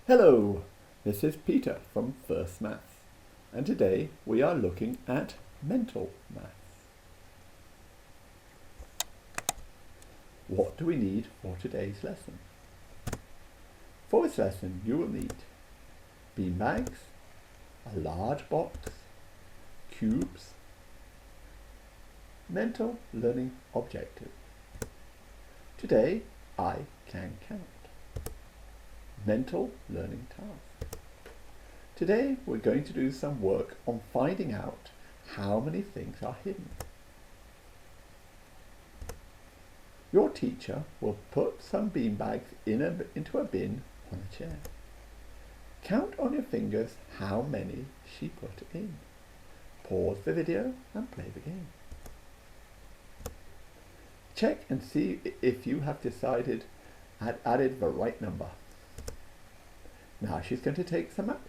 Hello, this is Peter from First Maths, and today we are looking at mental maths. What do we need for today's lesson? For this lesson you will need beanbags, a large box, cubes, mental learning objective. Today I can count. Mental learning task. Today we're going to do some work on finding out how many things are hidden. Your teacher will put some beanbags into a bin on a chair. Count on your fingers how many she put in. Pause the video and play the game. Check and see if you have added the right number. Now she's going to take some out.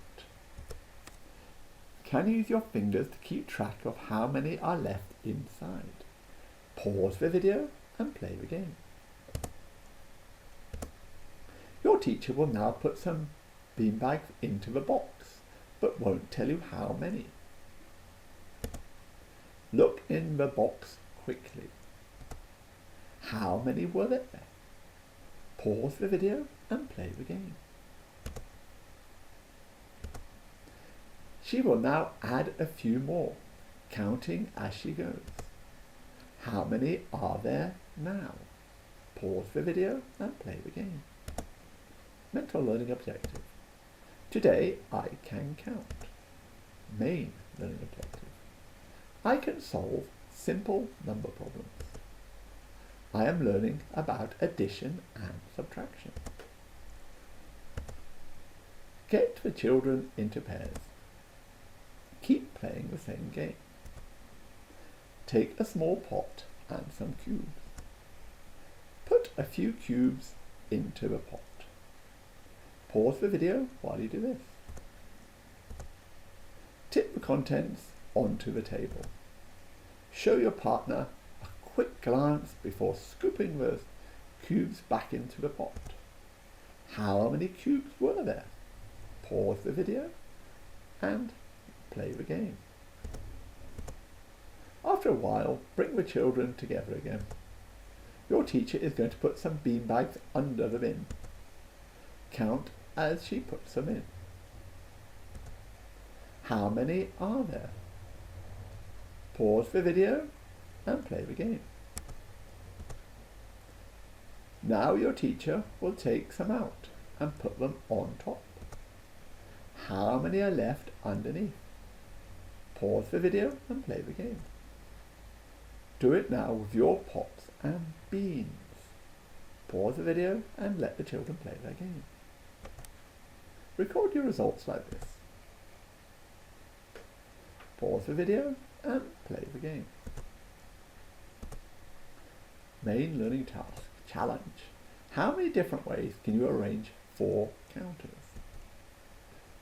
Can you use your fingers to keep track of how many are left inside? Pause the video and play the game. Your teacher will now put some beanbags into the box, but won't tell you how many. Look in the box quickly. How many were there? Pause the video and play the game. She will now add a few more, counting as she goes. How many are there now? Pause the video and play the game. Mental learning objective. Today I can count. Main learning objective. I can solve simple number problems. I am learning about addition and subtraction. Get the children into pairs. Keep playing the same game. Take a small pot and some cubes. Put a few cubes into the pot. Pause the video while you do this. Tip the contents onto the table. Show your partner a quick glance before scooping the cubes back into the pot. How many cubes were there? Pause the video and play the game. After a while, bring the children together again. Your teacher is going to put some beanbags under the bin. Count as she puts them in. How many are there? Pause the video and play the game. Now your teacher will take some out and put them on top. How many are left underneath? Pause the video and play the game. Do it now with your pots and beans. Pause the video and let the children play their game. Record your results like this. Pause the video and play the game. Main learning task. Challenge. How many different ways can you arrange 4 counters?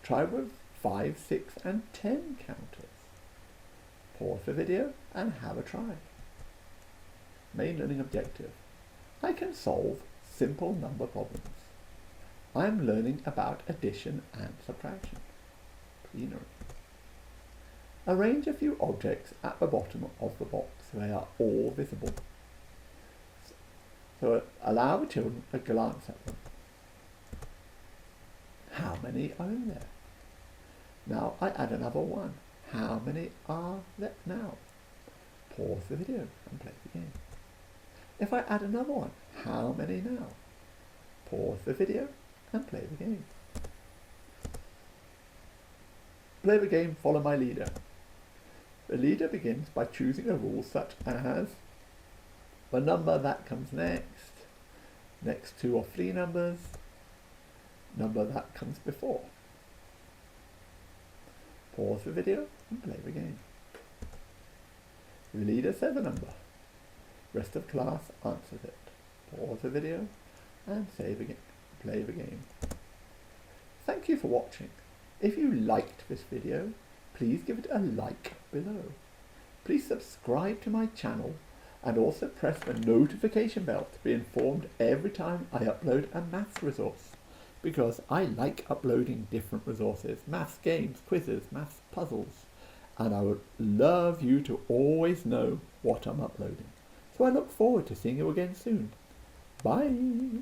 Try with 5, 6 and 10 counters. Pause the video and have a try. Main learning objective. I can solve simple number problems. I am learning about addition and subtraction. Plenary. Arrange a few objects at the bottom of the box so they are all visible. So allow the children a glance at them. How many are in there? Now I add another one. How many are there now? Pause the video and play the game. If I add another one, how many now? Pause the video and play the game. Play the game, follow my leader. The leader begins by choosing a rule such as the number that comes next 2 or 3 numbers, number that comes before. Pause the video and play the game. The leader says a number. Rest of class answers it. Pause the video and play the game. Thank you for watching. If you liked this video, please give it a like below. Please subscribe to my channel and also press the notification bell to be informed every time I upload a maths resource. because I like uploading different resources, maths games, quizzes, maths puzzles, and I would love you to always know what I'm uploading. So I look forward to seeing you again soon. Bye!